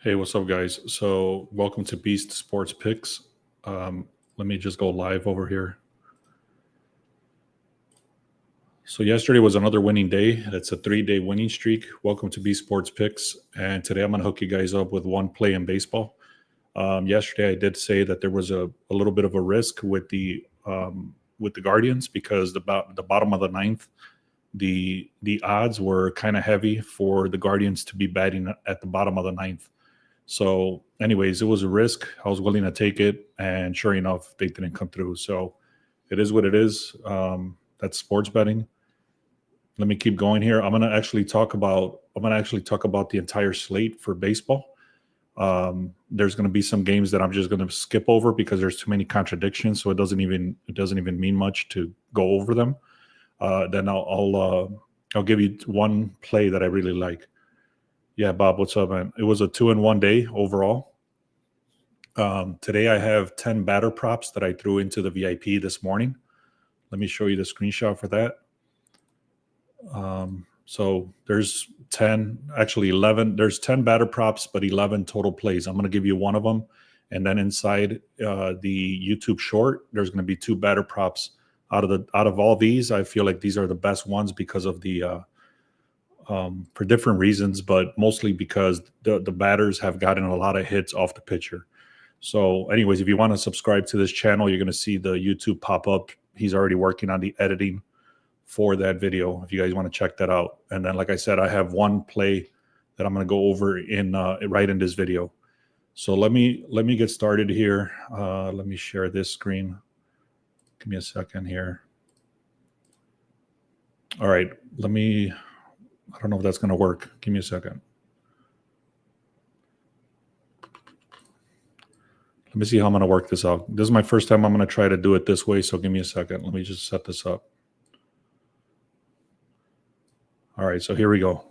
Hey, what's up, guys? So, welcome to Beast Sports Picks. Let me just go live over here. So, yesterday was another winning day. It's a 3-day winning streak. Welcome to Beast Sports Picks. And today I'm going to hook you guys up with one play in baseball. Yesterday, I did say that there was a little bit of a risk with the Guardians because the bottom of the ninth, the odds were kind of heavy for the Guardians to be batting at the bottom of the ninth. So, anyways, it was a risk. I was willing to take it, and sure enough, they didn't come through. So, it is what it is. That's sports betting. Let me keep going here. I'm gonna actually talk about the entire slate for baseball. There's gonna be some games that I'm just gonna skip over because there's too many contradictions. So it doesn't even mean much to go over them. Then I'll give you one play that I really like. Yeah, Bob, what's up, man? It was a 2-in-1 day overall. Today I have 10 batter props that I threw into the VIP this morning. Let me show you the screenshot for that. So there's 11. There's 10 batter props, but 11 total plays. I'm going to give you one of them. And then inside the YouTube short, there's going to be 2 batter props. Out of all these, I feel like these are the best ones because of the for different reasons, but mostly because the batters have gotten a lot of hits off the pitcher. So anyways, if you want to subscribe to this channel, you're going to see the YouTube pop up. He's already working on the editing for that video if you guys want to check that out. And then, like I said, I have one play that I'm going to go over in right in this video. So let me get started here. Let me share this screen. Give me a second here. All right, I don't know if that's going to work. Give me a second. Let me see how I'm going to work this out. This is my first time I'm going to try to do it this way, so give me a second. Let me just set this up. All right, so here we go.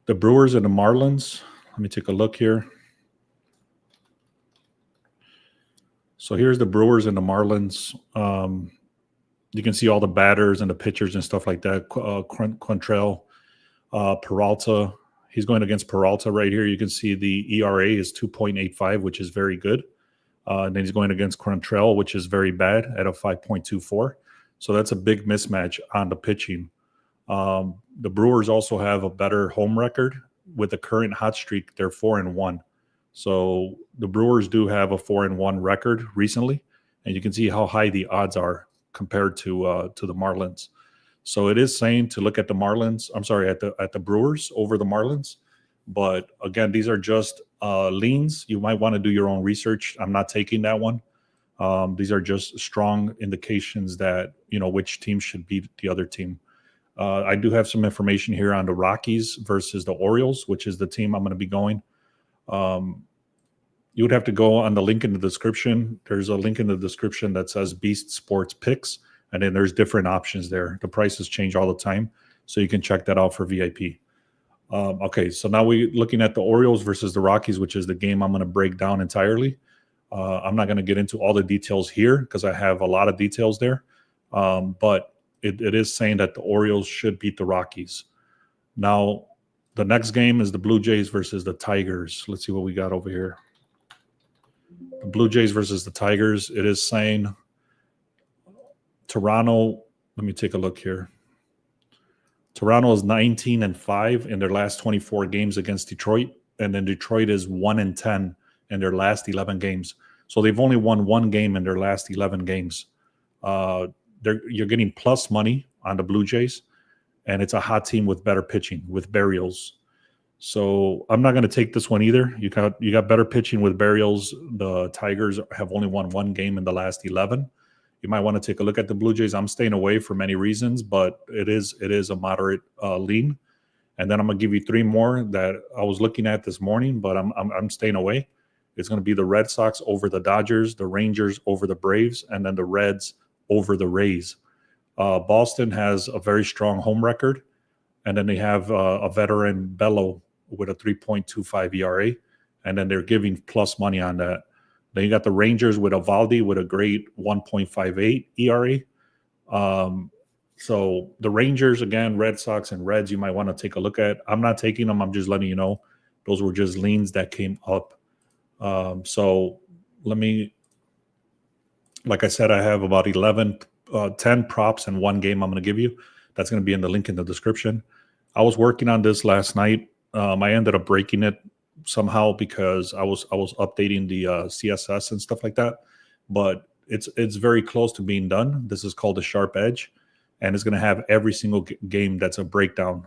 The Brewers and the Marlins. Let me take a look here. So here's the Brewers and the Marlins. You can see all the batters and the pitchers and stuff like that. Quantrill, Peralta. He's going against Peralta right here. You can see the ERA is 2.85, which is very good. And then he's going against Quantrill, which is very bad at a 5.24. So that's a big mismatch on the pitching. The Brewers also have a better home record. With the current hot streak, they're 4-1. So the Brewers do have a 4-1 record recently, and you can see how high the odds are compared to the Marlins. So it is saying to look at the Marlins. I'm sorry, at the Brewers over the Marlins. But again, these are just leans. You might want to do your own research. I'm not taking that one. These are just strong indications that which team should beat the other team. I do have some information here on the Rockies versus the Orioles, which is the team I'm going to be going. You would have to go on the link in the description. There's a link in the description that says Beast Sports Picks, and then there's different options there. The prices change all the time, so you can check that out for VIP. Okay, so now we're looking at the Orioles versus the Rockies, which is the game I'm going to break down entirely. I'm not going to get into all the details here because I have a lot of details there, but it is saying that the Orioles should beat the Rockies. Now, the next game is the Blue Jays versus the Tigers. Let's see what we got over here. The Blue Jays versus the Tigers. It is saying Toronto. Let me take a look here. Toronto is 19-5 in their last 24 games against Detroit, and then Detroit is 1-10 in their last 11 games. So they've only won one game in their last 11 games. You're getting plus money on the Blue Jays, and it's a hot team with better pitching with Berrios. So I'm not going to take this one either. You got better pitching with Berrios. The Tigers have only won one game in the last 11. You might want to take a look at the Blue Jays. I'm staying away for many reasons, but it is a moderate lean. And then I'm going to give you 3 more that I was looking at this morning, but I'm staying away. It's going to be the Red Sox over the Dodgers, the Rangers over the Braves, and then the Reds over the Rays. Boston has a very strong home record, and then they have a veteran Bello with a 3.25 ERA, and then they're giving plus money on that. Then you got the Rangers with Eovaldi with a great 1.58 ERA. So the Rangers, again, Red Sox and Reds, you might want to take a look at. I'm not taking them. I'm just letting you know Those were just leans that came up. So let me, like I said, I have about 10 props in one game I'm going to give you. That's going to be in the link in the description. I was working on this last night. I ended up breaking it somehow because I was updating the CSS and stuff like that. But it's very close to being done. This is called the Sharp Edge, and it's going to have every single game that's a breakdown.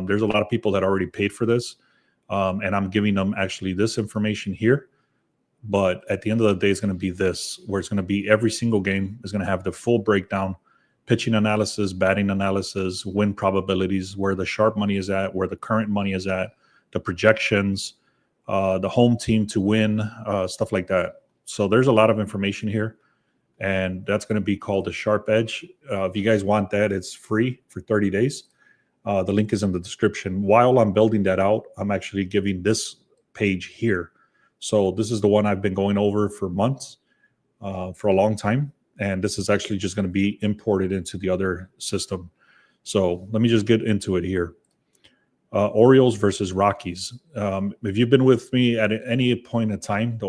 There's a lot of people that already paid for this, and I'm giving them actually this information here. But at the end of the day, it's going to be this, where it's going to be every single game is going to have the full breakdown, pitching analysis, batting analysis, win probabilities, where the sharp money is at, where the current money is at, the projections, the home team to win, stuff like that. So there's a lot of information here, and that's going to be called the Sharp Edge. If you guys want that, it's free for 30 days. The link is in the description. While I'm building that out, I'm actually giving this page here. So this is the one I've been going over for months, for a long time. And this is actually just going to be imported into the other system. So let me just get into it here. Orioles versus Rockies. If you've been with me at any point in time, the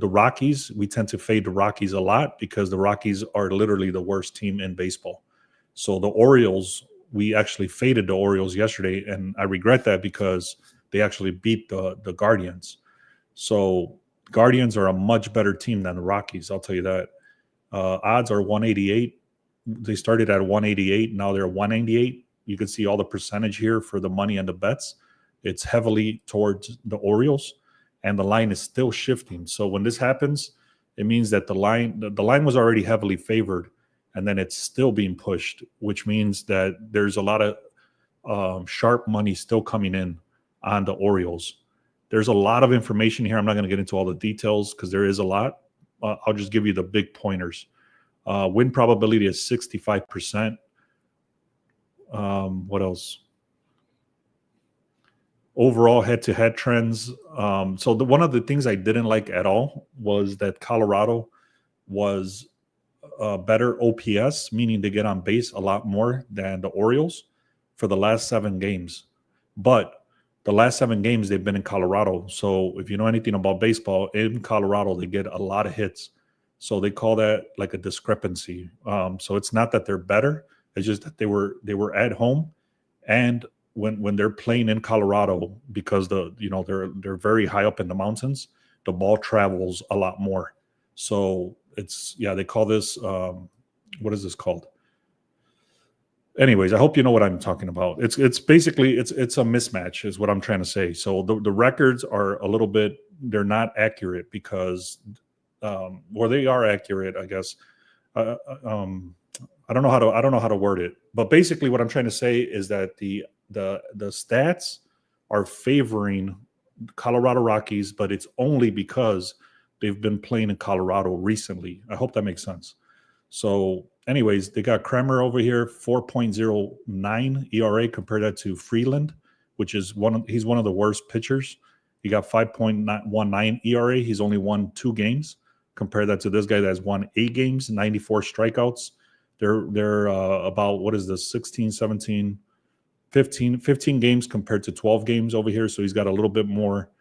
Rockies, we tend to fade the Rockies a lot because the Rockies are literally the worst team in baseball. So the Orioles, we actually faded the Orioles yesterday, and I regret that because they actually beat the Guardians. So Guardians are a much better team than the Rockies, I'll tell you that. Odds are 188. They started at 188. Now they're 198. You can see all the percentage here for the money and the bets. It's heavily towards the Orioles, and the line is still shifting. So when this happens, it means that the line was already heavily favored, and then it's still being pushed, which means that there's a lot of sharp money still coming in on the Orioles. There's a lot of information here. I'm not going to get into all the details because there is a lot. I'll just give you the big pointers. Win probability is 65%. What else? Overall head-to-head trends. So one of the things I didn't like at all was that Colorado was better OPS, meaning they get on base a lot more than the Orioles for the last 7 games. But the last 7 games, they've been in Colorado. So if you know anything about baseball, in Colorado, they get a lot of hits. So they call that like a discrepancy. So it's not that they're better. It's just that they were at home. And when they're playing in Colorado, because they're very high up in the mountains, the ball travels a lot more. So they call this, what is this called? Anyways, I hope you know what I'm talking about. It's basically it's a mismatch is what I'm trying to say. So the records are a little bit, they're not accurate because, they are accurate, I guess. I don't know how to word it, but basically what I'm trying to say is that the stats are favoring Colorado Rockies, but it's only because they've been playing in Colorado recently. I hope that makes sense. So anyways, they got Kramer over here, 4.09 ERA. Compare that to Freeland, which is he's one of the worst pitchers. He got 5.19 ERA. He's only won 2 games. Compare that to this guy that has won 8 games, 94 strikeouts. They're about, what is this, 16, 17, 15 games compared to 12 games over here. So he's got a little bit more,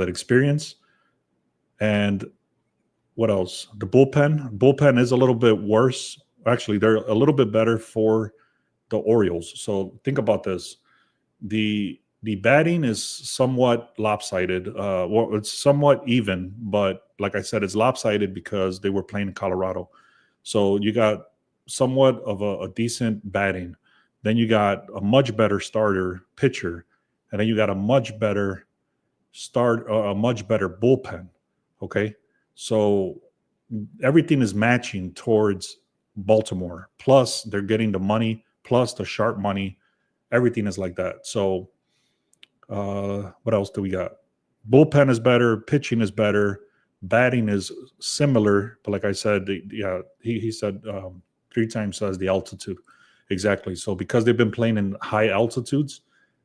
experience. And what else? The bullpen is a little bit worse. Actually, they're a little bit better for the Orioles. So think about this. The batting is somewhat lopsided. It's somewhat even, but like I said, it's lopsided because they were playing in Colorado. So you got somewhat of a decent batting. Then you got a much better starter pitcher, and then you got a much better bullpen. Okay. So everything is matching towards Baltimore. Plus, they're getting the money, plus the sharp money. Everything is like that. So what else do we got? Bullpen is better. Pitching is better. Batting is similar. But like I said, he said 3 times says the altitude. Exactly. So because they've been playing in high altitudes,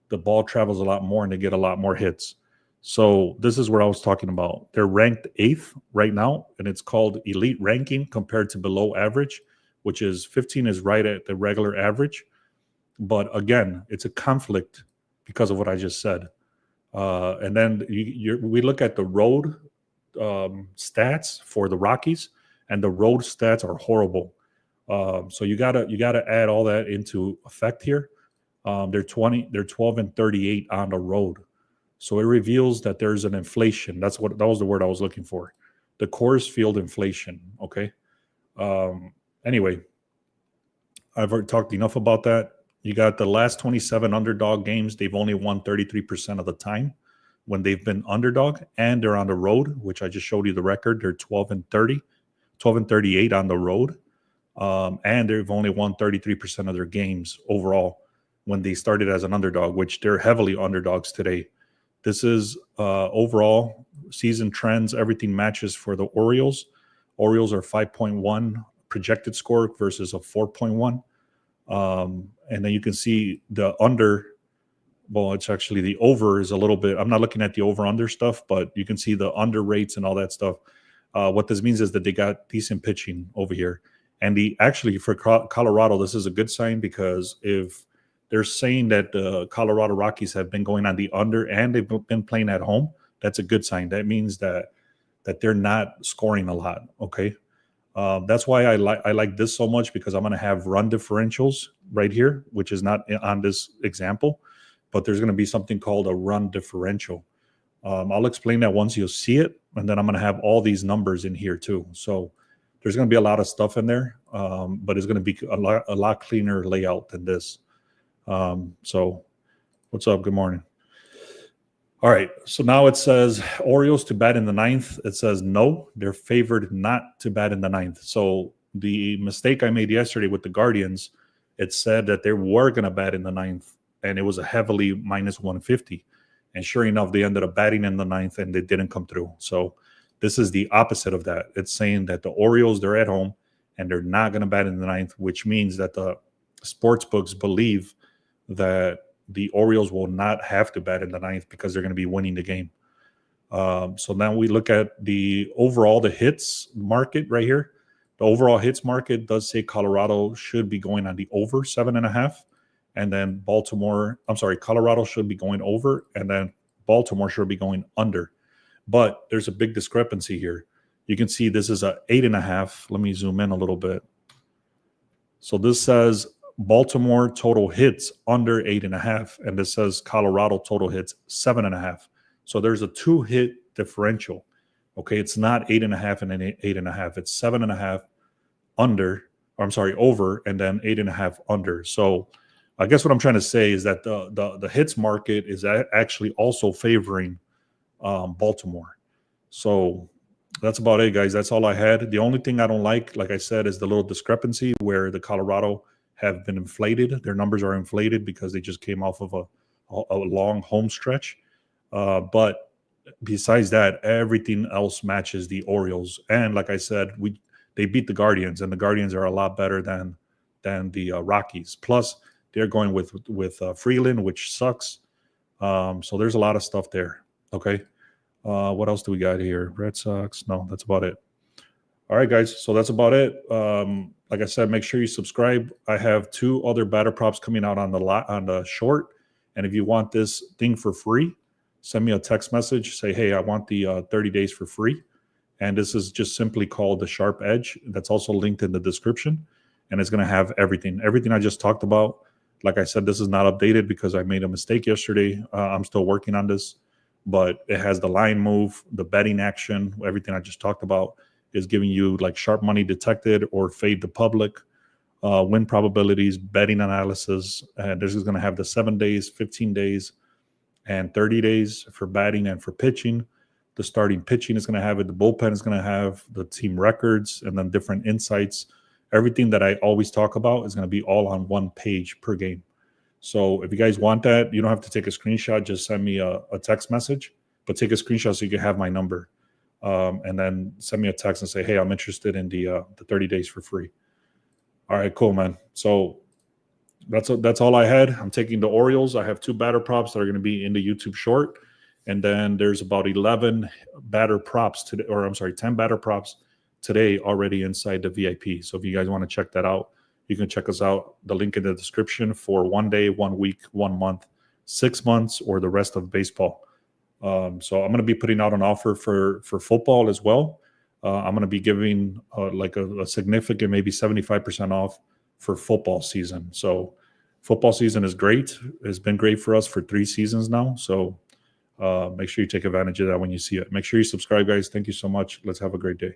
the ball travels a lot more and they get a lot more hits. So this is where I was talking about. They're ranked 8th right now, and it's called elite ranking compared to below average, which is 15 is right at the regular average. But again, it's a conflict because of what I just said. And then we look at the road stats for the Rockies, and the road stats are horrible. So you gotta add all that into effect here. They're 12 and 38 on the road. So it reveals that there's an inflation. That was the word I was looking for. The Coors Field inflation. Okay. Anyway, I've already talked enough about that. You got the last 27 underdog games. They've only won 33% of the time when they've been underdog, and they're on the road, which I just showed you the record. They're 12 and 30, 12 and 38 on the road. And they've only won 33% of their games overall when they started as an underdog, which they're heavily underdogs today. This is overall season trends. Everything matches for the Orioles. Orioles are 5.1 projected score versus a 4.1. And then you can see the under. Well, it's actually the over is a little bit. I'm not looking at the over-under stuff, but you can see the under rates and all that stuff. What this means is that they got decent pitching over here. And actually for Colorado, this is a good sign, because if they're saying that the Colorado Rockies have been going on the under and they've been playing at home, that's a good sign. That means that they're not scoring a lot. Okay. That's why I like this so much, because I'm going to have run differentials right here, which is not on this example, but there's going to be something called a run differential. I'll explain that once you'll see it, and then I'm going to have all these numbers in here too. So there's going to be a lot of stuff in there, but it's going to be a lot cleaner layout than this. So what's up? Good morning. All right, so now it says Orioles to bat in the ninth. It says no, they're favored not to bat in the ninth. So the mistake I made yesterday with the Guardians, it said that they were going to bat in the ninth, and it was a heavily minus 150. And sure enough, they ended up batting in the ninth, and they didn't come through. So this is the opposite of that. It's saying that the Orioles, they're at home, and they're not going to bat in the ninth, which means that the sports books believe that the Orioles will not have to bat in the ninth because they're going to be winning the game. So now we look at the hits market right here. The overall hits market does say Colorado should be going on the over 7.5. And then Colorado should be going over, and then Baltimore should be going under. But there's a big discrepancy here. You can see this is a 8.5. Let me zoom in a little bit. So this says Baltimore total hits under 8.5, and this says Colorado total hits 7.5. So there's a 2-hit differential. Okay, it's not 8.5 and then 8.5. It's 7.5 over, and then 8.5 under. So I guess what I'm trying to say is that the hits market is actually also favoring Baltimore. So that's about it, guys. That's all I had. The only thing I don't like I said, is the little discrepancy where the Colorado have been inflated. Their numbers are inflated because they just came off of a long home stretch. But besides that, everything else matches the Orioles. And like I said, they beat the Guardians, and the Guardians are a lot better than the Rockies. Plus, they're going with Freeland, which sucks. So there's a lot of stuff there. Okay. What else do we got here? Red Sox? No, that's about it. All right, guys. So that's about it. Like I said, make sure you subscribe. I have 2 other batter props coming out on the short. And if you want this thing for free, send me a text message. Say, hey, I want the 30 days for free. And this is just simply called the Sharp Edge. That's also linked in the description. And it's going to have everything I just talked about. Like I said, this is not updated because I made a mistake yesterday. I'm still working on this. But it has the line move, the betting action, everything I just talked about is giving you like sharp money detected or fade the public, win probabilities, betting analysis. And this is going to have the 7 days, 15 days, and 30 days for batting and for pitching. The starting pitching is going to have it. The bullpen is going to have the team records and then different insights. Everything that I always talk about is going to be all on one page per game. So if you guys want that, you don't have to take a screenshot. Just send me a text message, but take a screenshot so you can have my number. And then send me a text and say, hey, I'm interested in the 30 days for free. All right, cool, man. So that's all I had. I'm taking the Orioles. I have 2 batter props that are going to be in the YouTube short. And then there's about 11 batter props today, 10 batter props today already inside the VIP. So if you guys want to check that out, you can check us out. The link in the description for 1 day, 1 week, 1 month, 6 months, or the rest of baseball. So I'm going to be putting out an offer for football as well. I'm going to be giving like a significant, maybe 75% off for football season. So football season is great. It's been great for us for 3 seasons now. So make sure you take advantage of that when you see it. Make sure you subscribe, guys. Thank you so much. Let's have a great day.